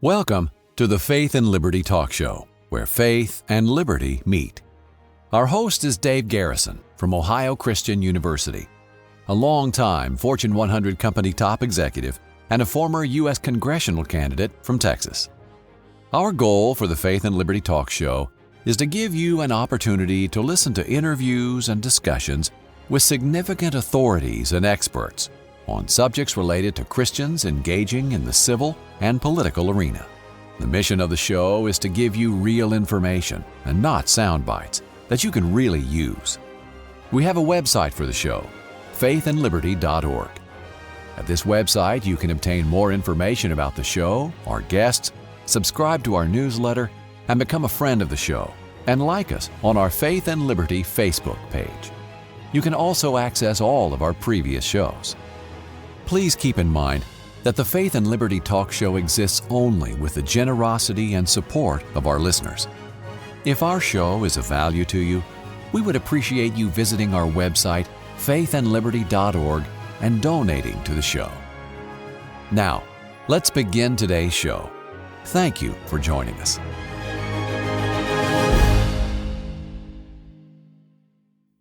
Welcome to the Faith and Liberty Talk Show, where faith and liberty meet. Our host is Dave Garrison from Ohio Christian University, a longtime Fortune 100 company top executive and a former U.S. congressional candidate from Texas. Our goal for the Faith and Liberty Talk Show is to give you an opportunity to listen to interviews and discussions with significant authorities and experts on subjects related to Christians engaging in the civil and political arena. The mission of the show is to give you real information and not sound bites that you can really use. We have a website for the show, faithandliberty.org. At this website, you can obtain more information about the show, our guests, subscribe to our newsletter, and become a friend of the show, and like us on our Faith and Liberty Facebook page. You can also access all of our previous shows. Please keep in mind that the Faith and Liberty Talk Show exists only with the generosity and support of our listeners. If our show is of value to you, we would appreciate you visiting our website, faithandliberty.org, and donating to the show. Now, let's begin today's show. Thank you for joining us.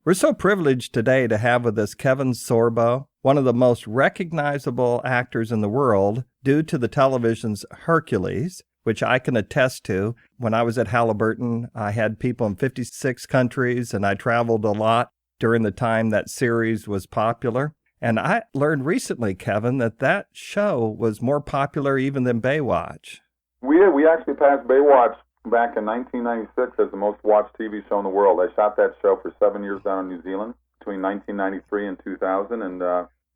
We're so privileged today to have with us Kevin Sorbo, one of the most recognizable actors in the world due to the television's Hercules, which I can attest to. When I was at Halliburton, I had people in 56 countries, and I traveled a lot during the time that series was popular. And I learned recently, Kevin, that show was more popular even than Baywatch. We did. We actually passed Baywatch back in 1996 as the most watched TV show in the world. I shot that show for 7 years down in New Zealand between 1993 and 2000, and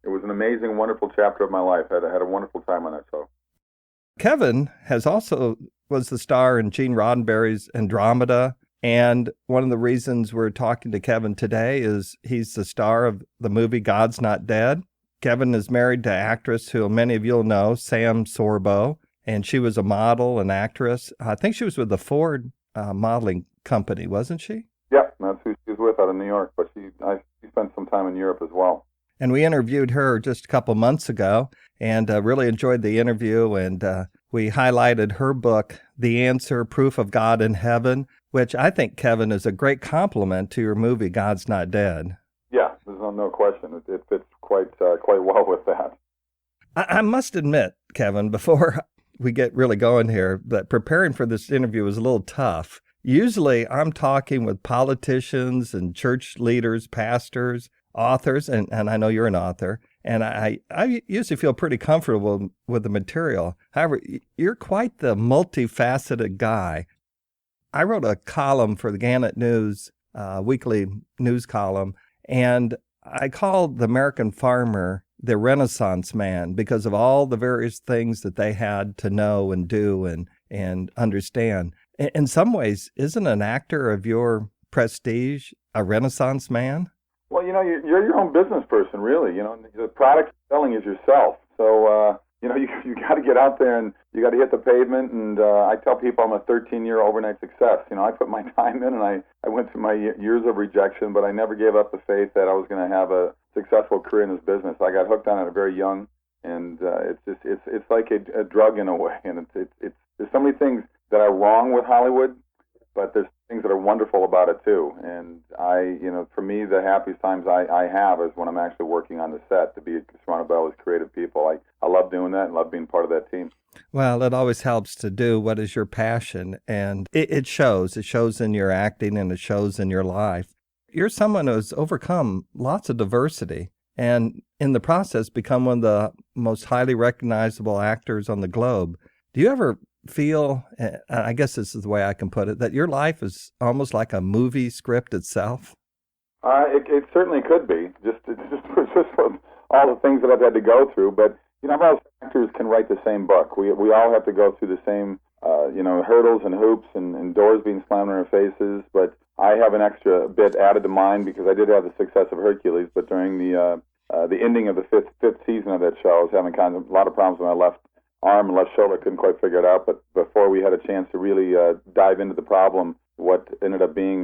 it was an amazing, wonderful chapter of my life. I had a wonderful time on that show. Kevin was the star in Gene Roddenberry's Andromeda, and one of the reasons we're talking to Kevin today is he's the star of the movie God's Not Dead. Kevin is married to actress who many of you'll know, Sam Sorbo, and she was a model and actress. I think she was with the Ford modeling company, wasn't she? Yeah, that's who she was with out of New York, but she spent some time in Europe as well. And we interviewed her just a couple months ago and really enjoyed the interview. And we highlighted her book, The Answer, Proof of God in Heaven, which I think, Kevin, is a great compliment to your movie, God's Not Dead. Yeah, there's no question. It fits quite well with that. I must admit, Kevin, before we get really going here, that preparing for this interview was a little tough. Usually I'm talking with politicians and church leaders, pastors, authors, and I know you're an author, and I usually feel pretty comfortable with the material. However, you're quite the multifaceted guy. I wrote a column for the Gannett News, weekly news column, and I called the American farmer the Renaissance man because of all the various things that they had to know and do and understand. In some ways, isn't an actor of your prestige a Renaissance man? Well, you're your own business person, really. The product you're selling is yourself. So, you got to get out there and you got to hit the pavement. And I tell people I'm a 13-year overnight success. I put my time in, and I went through my years of rejection, but I never gave up the faith that I was going to have a successful career in this business. I got hooked on it very young, and it's like a drug in a way. And it's there's so many things that are wrong with Hollywood, but there's things that are wonderful about it too. And for me, the happiest times I have is when I'm actually working on the set to be surrounded by all these creative people. I love doing that and love being part of that team. Well, it always helps to do what is your passion, and it shows. It shows in your acting, and it shows in your life. You're someone who's overcome lots of diversity, and in the process become one of the most highly recognizable actors on the globe. Do you ever feel, I guess this is the way I can put it, that your life is almost like a movie script itself? It certainly could be, just from all the things that I've had to go through. But most actors can write the same book. We all have to go through the same hurdles and hoops and doors being slammed in our faces. But I have an extra bit added to mine because I did have the success of Hercules. But during the ending of the fifth season of that show, I was having kind of a lot of problems with my left arm and left shoulder. Couldn't quite figure it out. But before we had a chance to really dive into the problem, what ended up being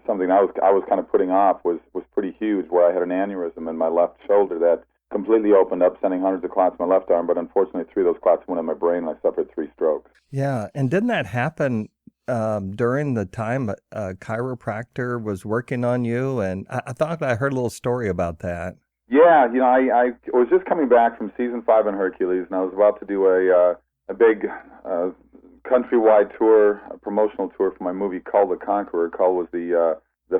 something I was kind of putting off was pretty huge, where I had an aneurysm in my left shoulder that completely opened up, sending hundreds of clots in my left arm. But unfortunately, 3 of those clots went in my brain, and I suffered 3 strokes. Yeah, and didn't that happen during the time a chiropractor was working on you? And I thought I heard a little story about that. Yeah, I was just coming back from season 5 on Hercules, and I was about to do a big countrywide tour, a promotional tour for my movie Cull the Conqueror. Cull was the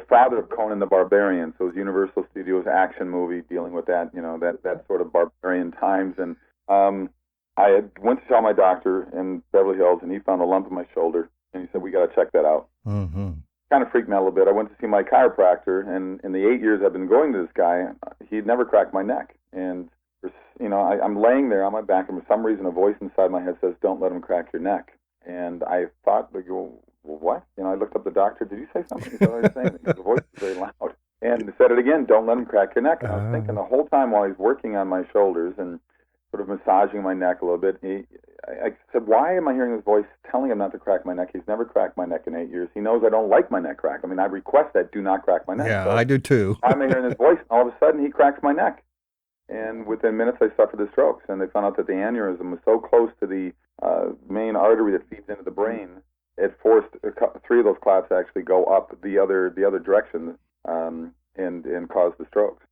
father of Conan the Barbarian, so it was Universal Studios action movie dealing with that, that sort of barbarian times. And I went to tell my doctor in Beverly Hills, and he found a lump in my shoulder, and he said, "We got to check that out." Mm-hmm. Kind of freaked me out a little bit. I went to see my chiropractor, and in the 8 years I've been going to this guy, he'd never cracked my neck. And I'm laying there on my back, and for some reason a voice inside my head says, "Don't let him crack your neck." And I thought, well, what? I looked up the doctor. Did you say something? He said, "I was saying," because the voice was very loud. And he said it again, "Don't let him crack your neck." And I was thinking the whole time while he's working on my shoulders and sort of massaging my neck a little bit, I said, "Why am I hearing this voice telling him not to crack my neck? He's never cracked my neck in 8 years. He knows I don't like my neck cracked. I mean, I request that, do not crack my neck." Yeah, so I do too. why am I hearing this voice? And all of a sudden, he cracks my neck. And within minutes, I suffered the strokes. And they found out that the aneurysm was so close to the main artery that feeds into the brain, it forced 3 of those clots to actually go up the other direction and cause the strokes.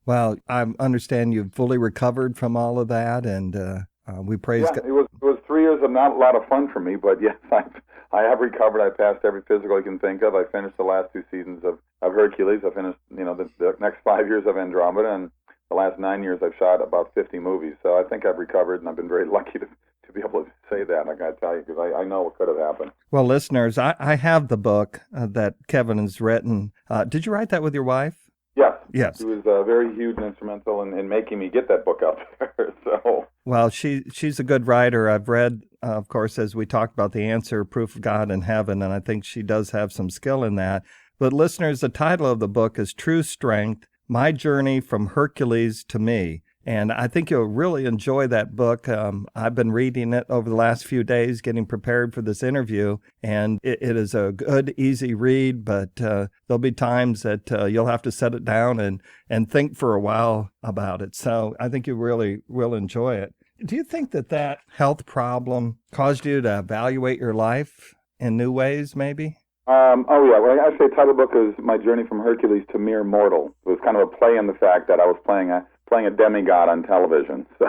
Well, I understand you've fully recovered from all of that, and we praise God. It was 3 years of not a lot of fun for me, but yes, I have recovered. I passed every physical I can think of. I finished the last 2 seasons of Hercules. I finished, the next 5 years of Andromeda, and the last 9 years I've shot about 50 movies. So I think I've recovered, and I've been very lucky to be able to say that. I got to tell you, because I know what could have happened. Well, listeners, I have the book that Kevin has written. Did you write that with your wife? Yes. She was very huge and instrumental in making me get that book out there. So. Well, she's a good writer. I've read, of course, as we talked about The Answer, Proof of God in Heaven, and I think she does have some skill in that. But listeners, the title of the book is True Strength, My Journey from Hercules to Me. And I think you'll really enjoy that book. I've been reading it over the last few days, getting prepared for this interview. And it is a good, easy read, but there'll be times that you'll have to set it down and think for a while about it. So I think you really will enjoy it. Do you think that health problem caused you to evaluate your life in new ways, maybe? Well, actually, the title of the book is My Journey from Hercules to Mere Mortal. It was kind of a play on the fact that I was playing a demigod on television. So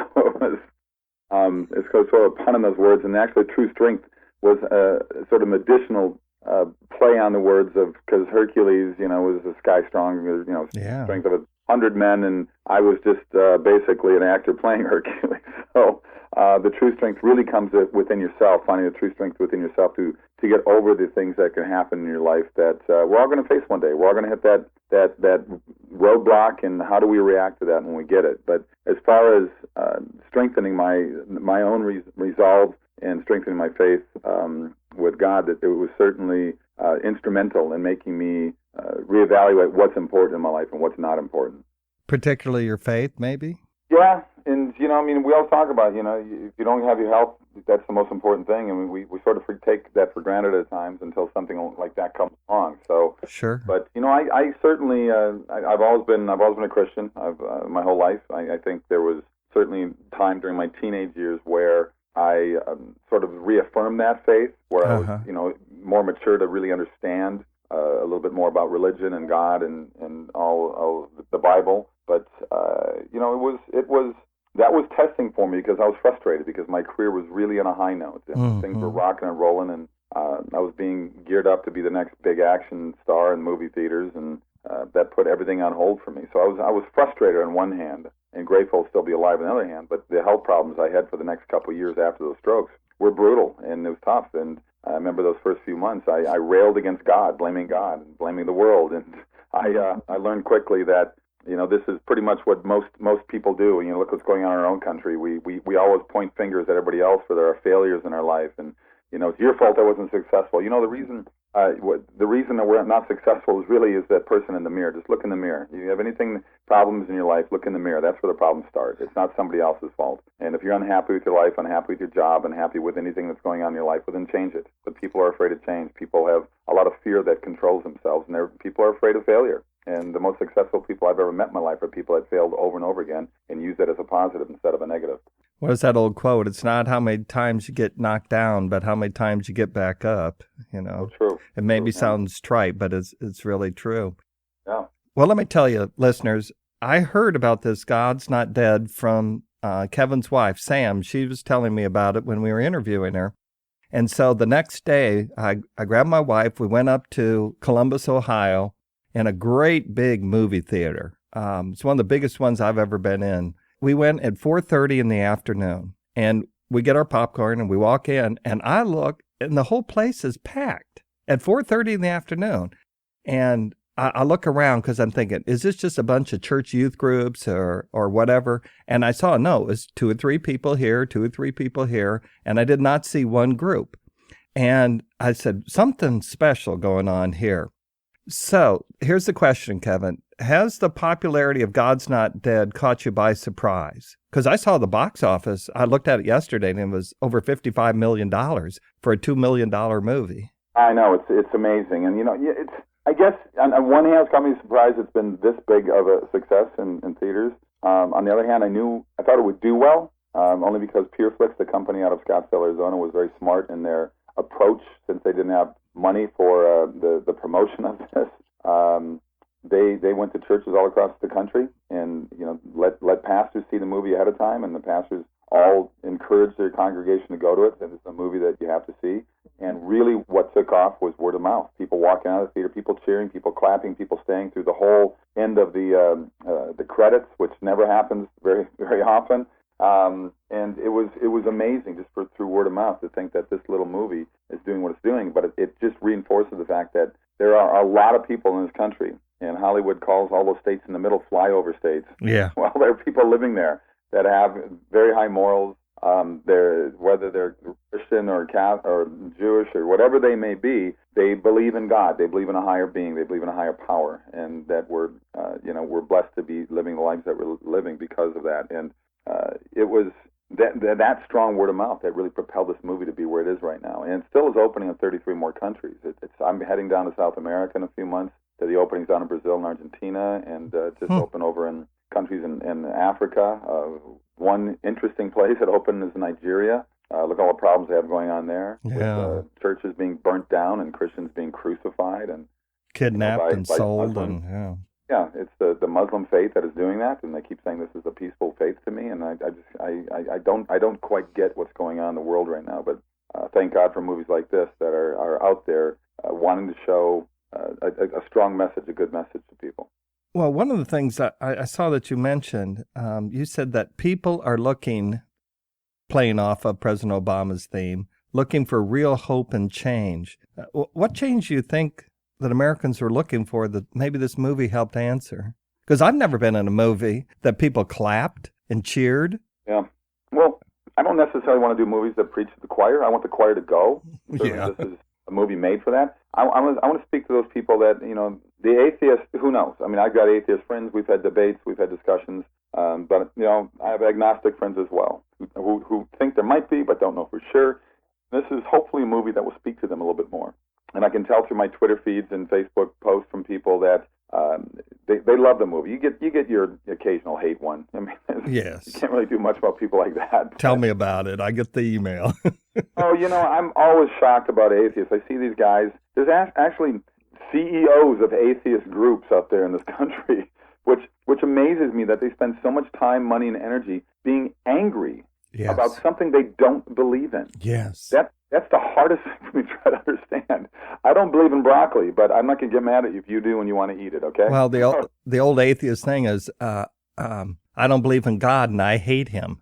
it's sort of a pun on those words. And actually, True Strength was sort of an additional play on the words of, because Hercules, was a sky strong, strength of 100 men, and I was just basically an actor playing Hercules. So the true strength really comes within yourself, finding the true strength within yourself to get over the things that can happen in your life that we're all going to face one day. We're all going to hit that roadblock, and how do we react to that when we get it? But as far as strengthening my own resolve and strengthening my faith with God, that it was certainly instrumental in making me reevaluate what's important in my life and what's not important. Particularly your faith, maybe? Yeah, and we all talk about, if you don't have your health, that's the most important thing. I mean, we sort of take that for granted at times until something like that comes along. So sure. But I certainly I've always been a Christian. My whole life. I think there was certainly time during my teenage years where I sort of reaffirmed that faith, where I was more mature to really understand a little bit more about religion and God and all the Bible. But that was testing for me, because I was frustrated because my career was really on a high note and things were rocking and rolling, and I was being geared up to be the next big action star in movie theaters, and that put everything on hold for me. So I was frustrated on one hand and grateful to still be alive on the other hand. But the health problems I had for the next couple of years after those strokes were brutal, and it was tough. And I remember those first few months, I railed against God and blaming the world. And I learned quickly that, this is pretty much what most people do. Look what's going on in our own country. We always point fingers at everybody else for their failures in our life. And, it's your fault I wasn't successful. The reason that we're not successful is that person in the mirror. Just look in the mirror. If you have problems in your life, look in the mirror. That's where the problems start. It's not somebody else's fault. And if you're unhappy with your life, unhappy with your job, unhappy with anything that's going on in your life, well, then change it. But people are afraid of change. People have a lot of fear that controls themselves, and people are afraid of failure. And the most successful people I've ever met in my life are people that failed over and over again and use that as a positive instead of a negative. What is that old quote? It's not how many times you get knocked down, but how many times you get back up. Oh, true. It maybe sounds trite, but it's really true. Yeah. Well, let me tell you, listeners, I heard about this God's Not Dead from Kevin's wife, Sam. She was telling me about it when we were interviewing her. And so the next day, I grabbed my wife. We went up to Columbus, Ohio, in a great big movie theater. It's one of the biggest ones I've ever been in. We went at 4:30 in the afternoon, and we get our popcorn, and we walk in, and I look, and the whole place is packed at 4:30 in the afternoon. And I look around because I'm thinking, is this just a bunch of church youth groups or whatever? And I saw, no, it was 2 or 3 people here, 2 or 3 people here, and I did not see one group. And I said, something special going on here. So here's the question, Kevin. Has the popularity of God's Not Dead caught you by surprise? Because I saw the box office. I looked at it yesterday, and it was over $55 million for a $2 million movie. I know. It's amazing. And, it's, I guess, on one hand, it's got me surprised it's been this big of a success in theaters. On the other hand, I thought it would do well, only because PureFlix, the company out of Scottsdale, Arizona, was very smart in their approach since they didn't have money for the promotion of this. They went to churches all across the country and let pastors see the movie ahead of time, and the pastors all encouraged their congregation to go to it. And it's a movie that you have to see. And really, what took off was word of mouth. People walking out of the theater, people cheering, people clapping, people staying through the whole end of the credits, which never happens very, very often. And it was amazing just through word of mouth to think that this little movie is doing what it's doing. But it just reinforces the fact that there are a lot of people in this country, and Hollywood calls all those states in the middle flyover states. Yeah. Well, there are people living there that have very high morals. Whether they're Christian or Catholic or Jewish or whatever they may be, they believe in God. They believe in a higher being. They believe in a higher power, and that we're blessed to be living the lives that we're living because of that. And it was that strong word of mouth that really propelled this movie to be where it is right now. And it still is opening in 33 more countries. I'm heading down to South America in a few months to the openings down in Brazil and Argentina, and just open over in countries in Africa. One interesting place that opened is Nigeria. Look at all the problems they have going on there. Yeah. With churches being burnt down and Christians being crucified and kidnapped and sold. Muslims. And yeah, it's the Muslim faith that is doing that, and they keep saying this is a peaceful faith to me, and I don't quite get what's going on in the world right now. But thank God for movies like this that are out there wanting to show a strong message, a good message to people. Well, one of the things I saw that you mentioned, you said that people are looking, playing off of President Obama's theme, looking for real hope and change. What change do you think that Americans are looking for that maybe this movie helped answer? Because I've never been in a movie that people clapped and cheered. Yeah. Well, I don't necessarily want to do movies that preach to the choir. I want the choir to go. Yeah. This is a movie made for that. I want to speak to those people that, the atheists, who knows? I mean, I've got atheist friends. We've had debates. We've had discussions. But, I have agnostic friends as well who think there might be but don't know for sure. This is hopefully a movie that will speak to them a little bit more. And I can tell through my Twitter feeds and Facebook posts from people that they love the movie. You get your occasional hate one. I mean, yes. You can't really do much about people like that. Tell me about it. I get the email. I'm always shocked about atheists. I see these guys. There's actually CEOs of atheist groups out there in this country, which amazes me that they spend so much time, money, and energy being angry about something they don't believe in. Yes. That's the hardest thing for me to try to understand. I don't believe in broccoli, but I'm not going to get mad at you if you do and you want to eat it, okay? Well, the old atheist thing is, I don't believe in God and I hate him.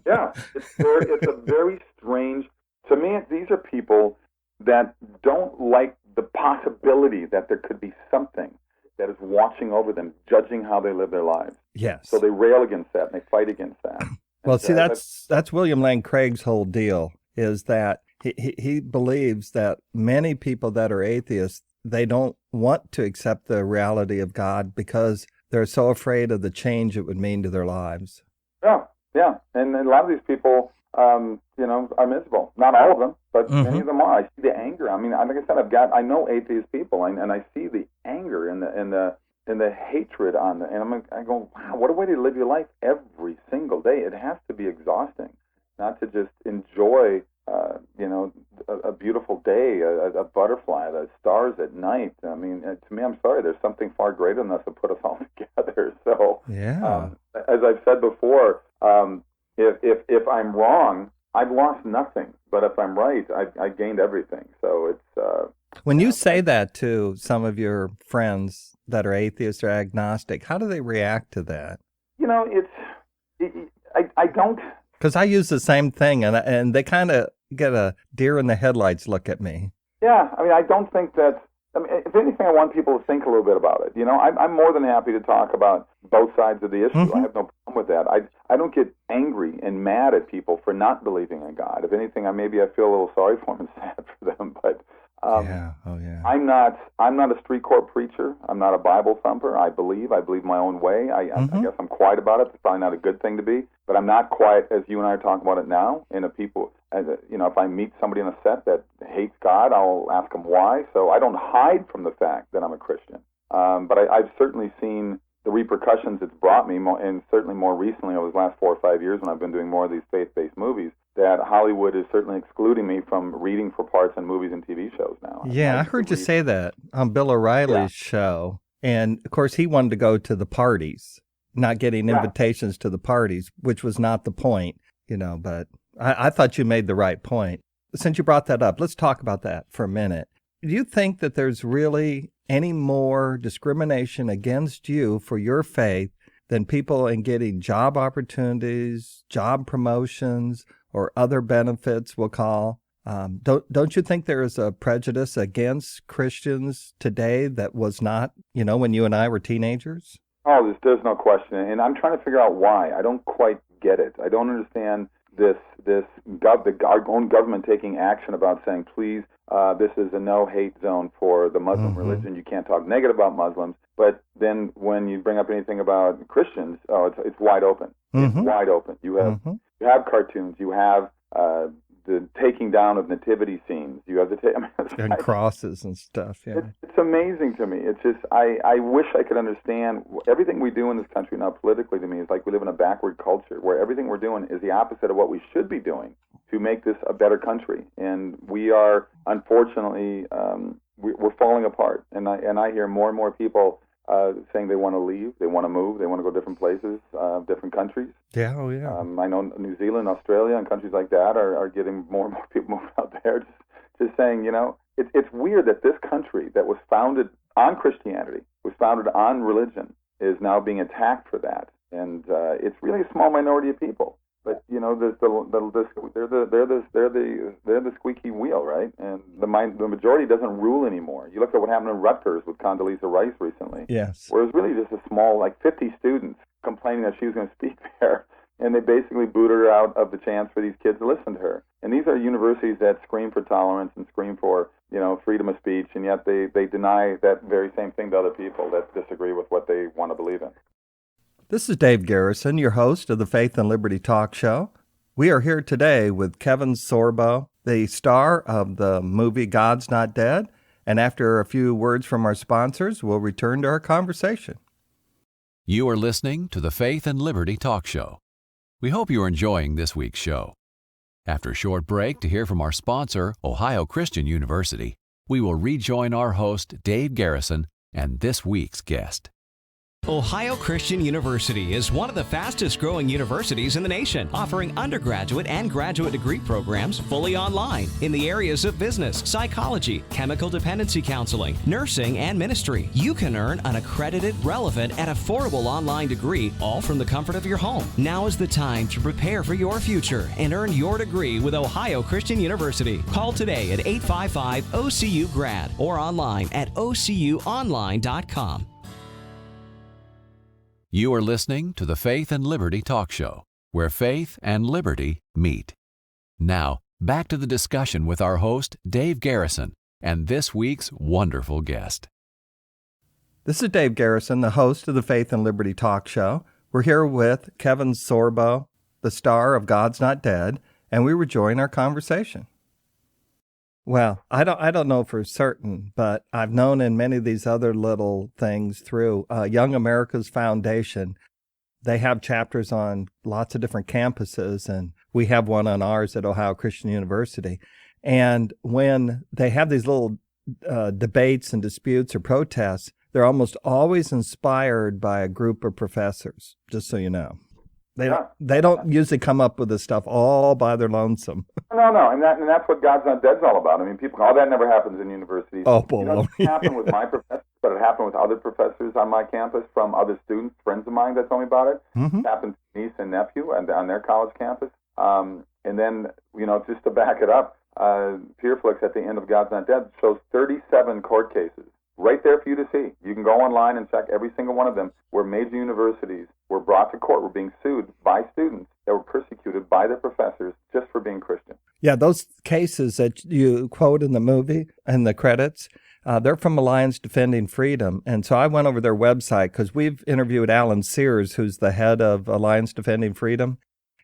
Yeah. It's a very strange, to me, these are people that don't like the possibility that there could be something that is watching over them, judging how they live their lives. Yes. So they rail against that and they fight against that. Well, see, that's William Lane Craig's whole deal, is that he believes that many people that are atheists, they don't want to accept the reality of God because they're so afraid of the change it would mean to their lives. Yeah. And a lot of these people, are miserable. Not all of them, but many of them are. I see the anger. I mean, like I said, I know atheist people, and I see the anger and and the hatred on the, and I go, wow, what a way to live your life every single day. It has to be exhausting, not to just enjoy, a beautiful day, a butterfly, the stars at night. I mean, to me, I'm sorry, there's something far greater than us to put us all together. So, as I've said before, if I'm wrong, I've lost nothing. But if I'm right, I gained everything. So it's... When you say that to some of your friends that are atheists or agnostic, how do they react to that? I don't... Because I use the same thing, and they kind of get a deer in the headlights look at me. Yeah, I mean, I don't think that... I mean, if anything, I want people to think a little bit about it. I'm more than happy to talk about both sides of the issue. Mm-hmm. I have no problem with that. I don't get angry and mad at people for not believing in God. If anything, I feel a little sorry for them and sad for them. But I'm not a street court preacher. I'm not a Bible thumper. I believe my own way. I guess I'm quiet about it. It's probably not a good thing to be, but I'm not quiet as you and I are talking about it now. And if I meet somebody in a set that hates God, I'll ask them why. So I don't hide from the fact that I'm a Christian. But I've certainly seen the repercussions it's brought me, and certainly more recently over the last 4 or 5 years when I've been doing more of these faith-based movies, that Hollywood is certainly excluding me from reading for parts in movies and TV shows now. Yeah, I heard you say that on Bill O'Reilly's show. And, of course, he wanted to go to the parties, not getting invitations to the parties, which was not the point, but I thought you made the right point. Since you brought that up, let's talk about that for a minute. Do you think that there's really any more discrimination against you for your faith than people in getting job opportunities, job promotions, or other benefits, we'll call? Don't you think there is a prejudice against Christians today that was not, when you and I were teenagers? Oh, there's no question. And I'm trying to figure out why. I don't quite get it. I don't understand our own government taking action about saying, please, this is a no-hate zone for the Muslim religion. You can't talk negative about Muslims. But then when you bring up anything about Christians, it's wide open. It's wide open. You have cartoons. You have the taking down of nativity scenes. You have and crosses and stuff. Yeah, it's amazing to me. It's just I wish I could understand everything we do in this country now. Politically, to me, is like we live in a backward culture where everything we're doing is the opposite of what we should be doing to make this a better country. And we are, unfortunately, we're falling apart. And I hear more and more people saying they want to leave, they want to move, they want to go different places, different countries. Yeah, oh yeah. I know New Zealand, Australia, and countries like that are getting more and more people moving out there. Just saying, it's weird that this country that was founded on Christianity, was founded on religion, is now being attacked for that. And it's really a small minority of people. But they're the squeaky wheel, right? And the majority doesn't rule anymore. You look at what happened in Rutgers with Condoleezza Rice recently. Yes. Where it was really just a small, 50 students complaining that she was going to speak there, and they basically booted her out of the chance for these kids to listen to her. And these are universities that scream for tolerance and scream for freedom of speech, and yet they deny that very same thing to other people that disagree with what they want to believe in. This is Dave Garrison, your host of the Faith and Liberty Talk Show. We are here today with Kevin Sorbo, the star of the movie God's Not Dead. And after a few words from our sponsors, we'll return to our conversation. You are listening to the Faith and Liberty Talk Show. We hope you are enjoying this week's show. After a short break to hear from our sponsor, Ohio Christian University, we will rejoin our host, Dave Garrison, and this week's guest. Ohio Christian University is one of the fastest growing universities in the nation, offering undergraduate and graduate degree programs fully online in the areas of business, psychology, chemical dependency counseling, nursing, and ministry. You can earn an accredited, relevant, and affordable online degree, all from the comfort of your home. Now is the time to prepare for your future and earn your degree with Ohio Christian University. Call today at 855-OCU-GRAD or online at ocuonline.com. You are listening to the Faith and Liberty Talk Show, where faith and liberty meet. Now, back to the discussion with our host, Dave Garrison, and this week's wonderful guest. This is Dave Garrison, the host of the Faith and Liberty Talk Show. We're here with Kevin Sorbo, the star of God's Not Dead, and we rejoin our conversation. Well, I don't know for certain, but I've known in many of these other little things through Young America's Foundation. They have chapters on lots of different campuses, and we have one on ours at Ohio Christian University. And when they have these little debates and disputes or protests, they're almost always inspired by a group of professors, just so you know. They don't usually come up with this stuff all by their lonesome. No, and that's what God's Not Dead's all about. I mean, people, all that never happens in universities. Oh, boy. It doesn't happen with my professors, but it happened with other professors on my campus from other students, friends of mine that told me about it. Mm-hmm. It happened to niece and nephew on their college campus. And then, just to back it up, PeerFlix at the end of God's Not Dead shows 37 court cases right there for you to see. You can go online and check every single one of them where major universities were brought to court, were being sued by students that were persecuted by their professors just for being Christian. Yeah, those cases that you quote in the movie and the credits, they're from Alliance Defending Freedom. And so I went over their website because we've interviewed Alan Sears, who's the head of Alliance Defending Freedom.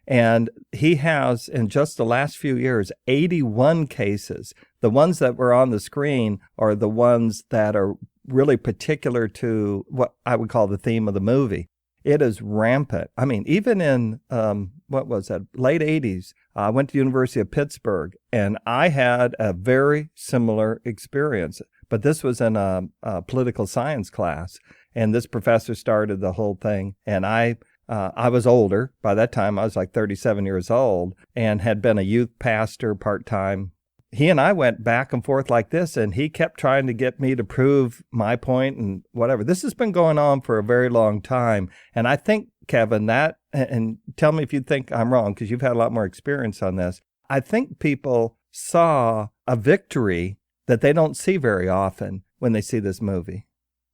And he has, in just the last few years, 81 cases. The ones that were on the screen are the ones that are really particular to what I would call the theme of the movie. It is rampant. I mean, even in, late 80s, I went to the University of Pittsburgh, and I had a very similar experience. But this was in a political science class, and this professor started the whole thing, and I was older. By that time, I was like 37 years old and had been a youth pastor part-time. He and I went back and forth like this, and he kept trying to get me to prove my point and whatever. This has been going on for a very long time. And I think, Kevin, and tell me if you think I'm wrong, because you've had a lot more experience on this. I think people saw a victory that they don't see very often when they see this movie.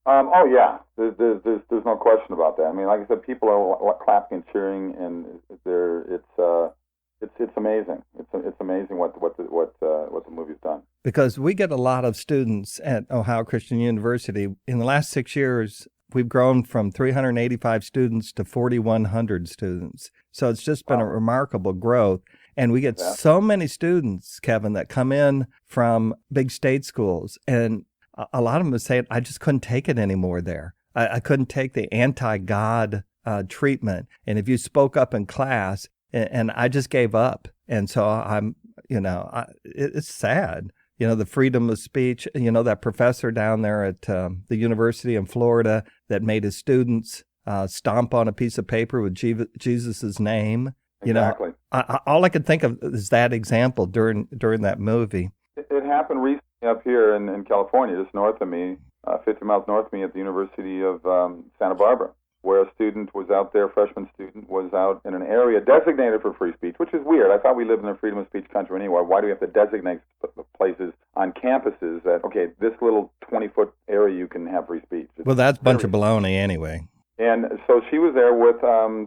Oh yeah, there's no question about that. I mean, like I said, people are clapping and cheering, and it's amazing. It's amazing what the movie's done. Because we get a lot of students at Ohio Christian University. In the last 6 years, we've grown from 385 students to 4,100 students. So it's just been a remarkable growth. And we get so many students, Kevin, that come in from big state schools, and a lot of them would say, I just couldn't take it anymore there. I couldn't take the anti-God treatment. And if you spoke up in class, and I just gave up. And so it's sad. The freedom of speech, that professor down there at the university in Florida that made his students stomp on a piece of paper with Jesus' name. Exactly. All I could think of is that example during that movie. It happened recently up here in California, just north of me, 50 miles north of me at the University of Santa Barbara, where a student was out there, freshman student, was out in an area designated for free speech, which is weird. I thought we lived in a freedom of speech country anyway. Why do we have to designate places on campuses that, okay, this little 20-foot area you can have free speech? Well, that's a bunch of baloney anyway. And so she was there with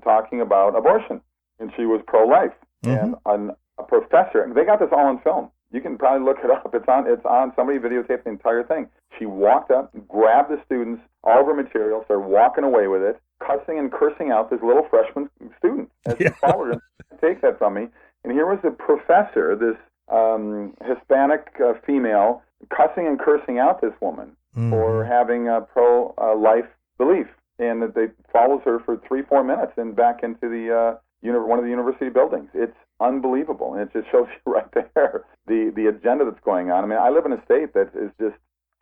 talking about abortion, and she was pro-life. Mm-hmm. And a professor, they got this all on film. You can probably look it up. It's on. Somebody videotaped the entire thing. She walked up, grabbed the students, all of her material, started walking away with it, cussing and cursing out this little freshman student. As she followed her, take that from me. And here was the professor, this Hispanic female, cussing and cursing out this woman for having a pro-life belief. And that they follows her for 3-4 minutes and back into the one of the university buildings. It's unbelievable, and it just shows you right there the agenda that's going on. I mean, I live in a state that is just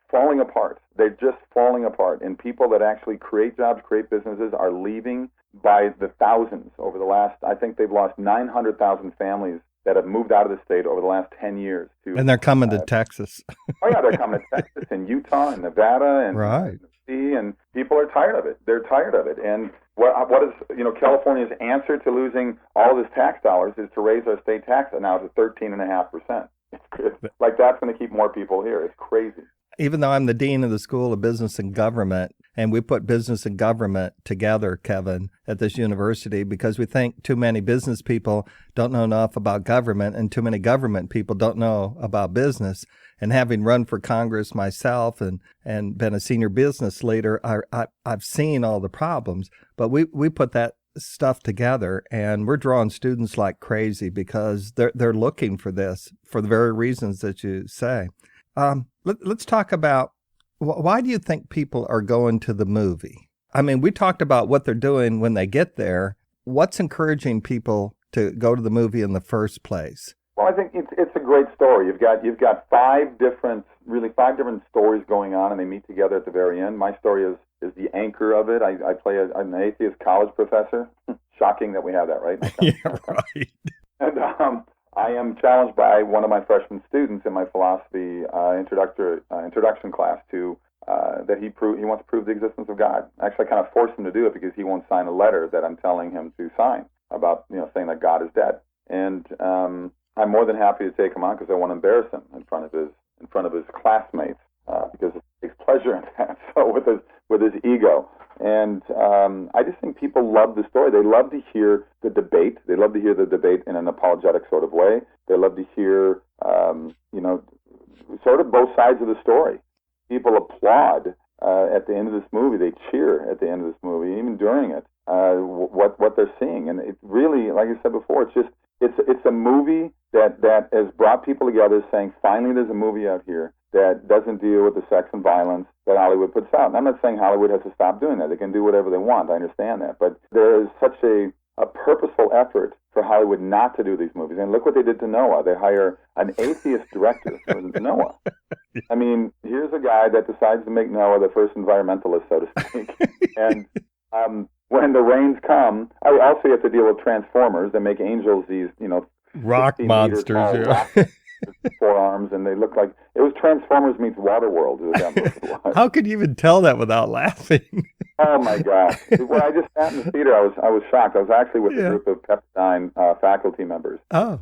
falling apart. They're just falling apart, and people that actually create jobs, create businesses are leaving by the thousands over the last, I think they've lost 900,000 families that have moved out of the state over the last 10 years. And they're coming to Texas. Oh, yeah, they're coming to Texas and Utah and Nevada and right. And people are tired of it. They're tired of it. And what is, California's answer to losing all of this tax dollars is to raise our state tax now to 13.5%. It's like that's going to keep more people here. It's crazy. Even though I'm the dean of the School of Business and Government, and we put business and government together, Kevin, at this university because we think too many business people don't know enough about government and too many government people don't know about business. And having run for Congress myself and been a senior business leader, I've seen all the problems. But we put that stuff together, and we're drawing students like crazy because they're looking for this for the very reasons that you say. Let's talk about why do you think people are going to the movie? I mean, we talked about what they're doing when they get there. What's encouraging people to go to the movie in the first place? Well, I think it's a great story. You've got five different stories going on, and they meet together at the very end. My story is the anchor of it. I play an atheist college professor. Shocking that we have that, right? Yeah, right. And I am challenged by one of my freshman students in my philosophy introduction class to that he wants to prove the existence of God. Actually, I kind of forced him to do it because he won't sign a letter that I'm telling him to sign about saying that God is dead. And I'm more than happy to take him on because I want to embarrass him in front of his classmates because it takes pleasure in that. So with his ego. And I just think people love the story. They love to hear the debate. They love to hear the debate in an apologetic sort of way. They love to hear, sort of both sides of the story. People applaud at the end of this movie. They cheer at the end of this movie, even during it, what they're seeing. And it really, like I said before, it's a movie that has brought people together saying, finally there's a movie out here that doesn't deal with the sex and violence that Hollywood puts out. And I'm not saying Hollywood has to stop doing that. They can do whatever they want. I understand that. But there is such a purposeful effort for Hollywood not to do these movies. And look what they did to Noah. They hire an atheist director for Noah. I mean, here's a guy that decides to make Noah the first environmentalist, so to speak. And when the rains come, I also have to deal with Transformers. They make angels these, rock monsters, yeah. 4 arms, and they look like it was Transformers meets Waterworld. How could you even tell that without laughing? Oh my gosh! When I just sat in the theater, I was shocked. I was actually with a group of Peptide faculty members. Oh.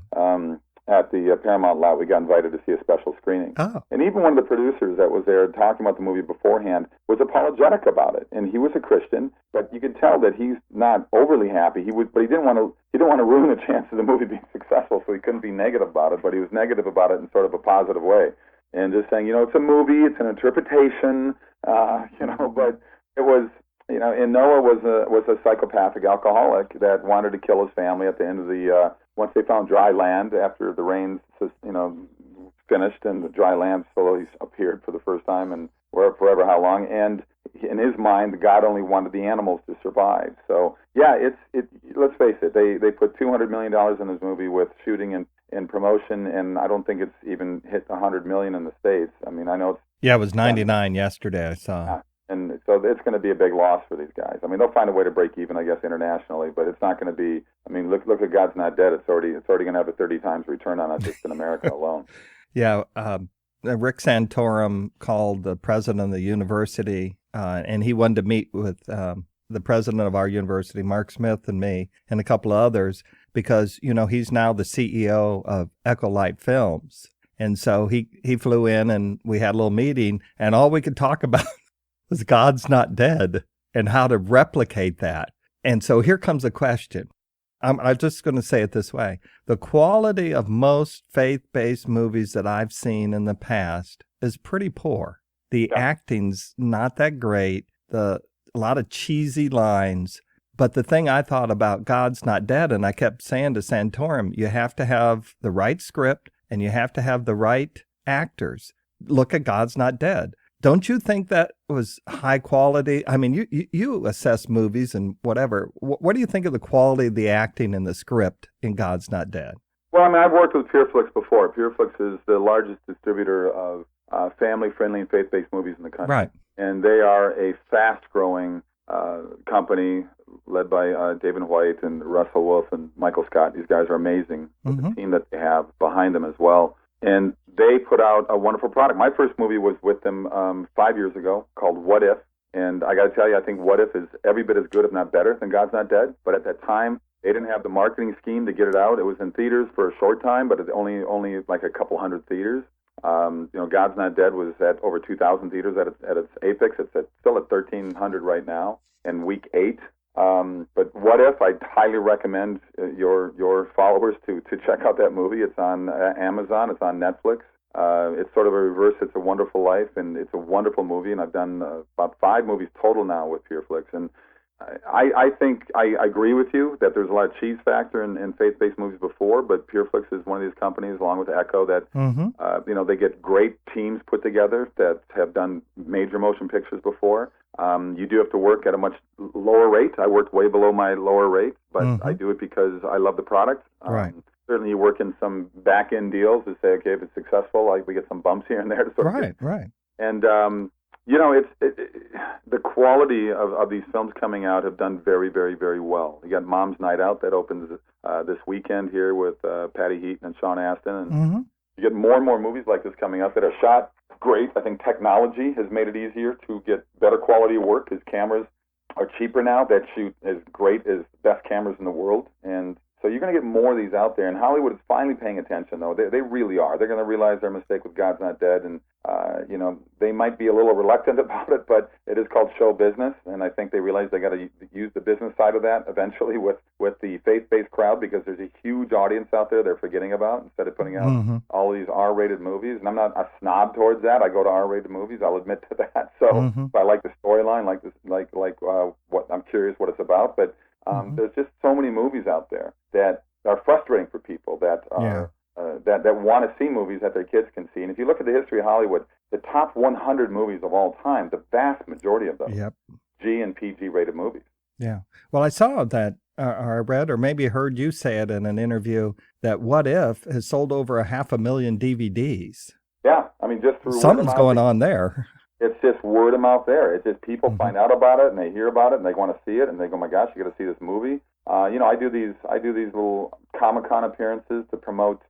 At the Paramount lot, we got invited to see a special screening. Oh. And even one of the producers that was there talking about the movie beforehand was apologetic about it. And he was a Christian, but you could tell that he's not overly happy. But he didn't want to ruin the chance of the movie being successful, so he couldn't be negative about it. But he was negative about it in sort of a positive way, and just saying, it's a movie, it's an interpretation, But it was, and Noah was a psychopathic alcoholic that wanted to kill his family at the end of the. Once they found dry land after the rains, finished and the dry land slowly appeared for the first time and forever how long. And in his mind, God only wanted the animals to survive. So yeah, let's face it, they put $200 million in this movie with shooting and promotion, and I don't think it's even hit $100 million in the States. I mean, I know it's... Yeah, it was 99 yesterday, I saw. And so it's going to be a big loss for these guys. I mean, they'll find a way to break even, I guess, internationally, but it's not going to be. I mean, look at God's Not Dead. It's already going to have a 30 times return on it just in America alone. Yeah, Rick Santorum called the president of the university, and he wanted to meet with the president of our university, Mark Smith, and me, and a couple of others, because he's now the CEO of Echolite Films, and so he flew in, and we had a little meeting, and all we could talk about was God's Not Dead and how to replicate that. And so here comes a question. I'm just going to say it this way. The quality of most faith-based movies that I've seen in the past is pretty poor. The acting's not that great. A lot of cheesy lines. But the thing I thought about God's Not Dead, and I kept saying to Santorum, you have to have the right script and you have to have the right actors. Look at God's Not Dead. Don't you think that was high quality? I mean, you assess movies and whatever. What do you think of the quality of the acting and the script in God's Not Dead? Well, I mean, I've worked with PureFlix before. PureFlix is the largest distributor of family-friendly and faith-based movies in the country. Right. And they are a fast-growing company led by David White and Russell Wolf and Michael Scott. These guys are amazing. The team that they have behind them as well. And they put out a wonderful product. My first movie was with them 5 years ago called What If? And I got to tell you, I think What If is every bit as good, if not better, than God's Not Dead. But at that time, they didn't have the marketing scheme to get it out. It was in theaters for a short time, but it's only like a couple hundred theaters. God's Not Dead was at over 2,000 theaters at its apex. It's still at 1,300 right now in week 8. But What If? I'd highly recommend your followers to check out that movie. It's on Amazon. It's on Netflix. It's sort of a reverse It's a Wonderful Life, and it's a wonderful movie. And I've done about 5 movies total now with PureFlix. And I think I agree with you that there's a lot of cheese factor in faith-based movies before, but PureFlix is one of these companies, along with Echo, that they get great teams put together that have done major motion pictures before. You do have to work at a much lower rate. I worked way below my lower rate, but I do it because I love the product. Right. Certainly, you work in some back-end deals to say, okay, if it's successful, we get some bumps here and there to sort of right. And the quality of these films coming out have done very, very, very well. You got Mom's Night Out that opens this weekend here with Patty Heaton and Sean Astin, and you get more and more movies like this coming out that are shot great. I think technology has made it easier to get better quality work because cameras are cheaper now that shoot as great as best cameras in the world, and so you're going to get more of these out there. And Hollywood is finally paying attention, though. They really are. They're going to realize their mistake with God's Not Dead, and they might be a little reluctant about it, but it is called show business, and I think they realize they got to use the business side of that eventually with the faith-based crowd, because there's a huge audience out there they're forgetting about instead of putting out all these R-rated movies. And I'm not a snob towards that. I go to R-rated movies. I'll admit to that. So I like the storyline, what I'm curious what it's about, but there's just so many movies out there that are frustrating for people that are that want to see movies that their kids can see. And if you look at the history of Hollywood, the top 100 movies of all time, the vast majority of them, G and PG rated movies. Yeah. Well, I saw that, I read, or maybe heard you say it in an interview, that What If has sold over 500,000 DVDs. Yeah. I mean, just through something's going on there. It's just word of mouth there. It's just people find out about it and they hear about it and they want to see it and they go, "My gosh, you got to see this movie." I do these little Comic-Con appearances to promote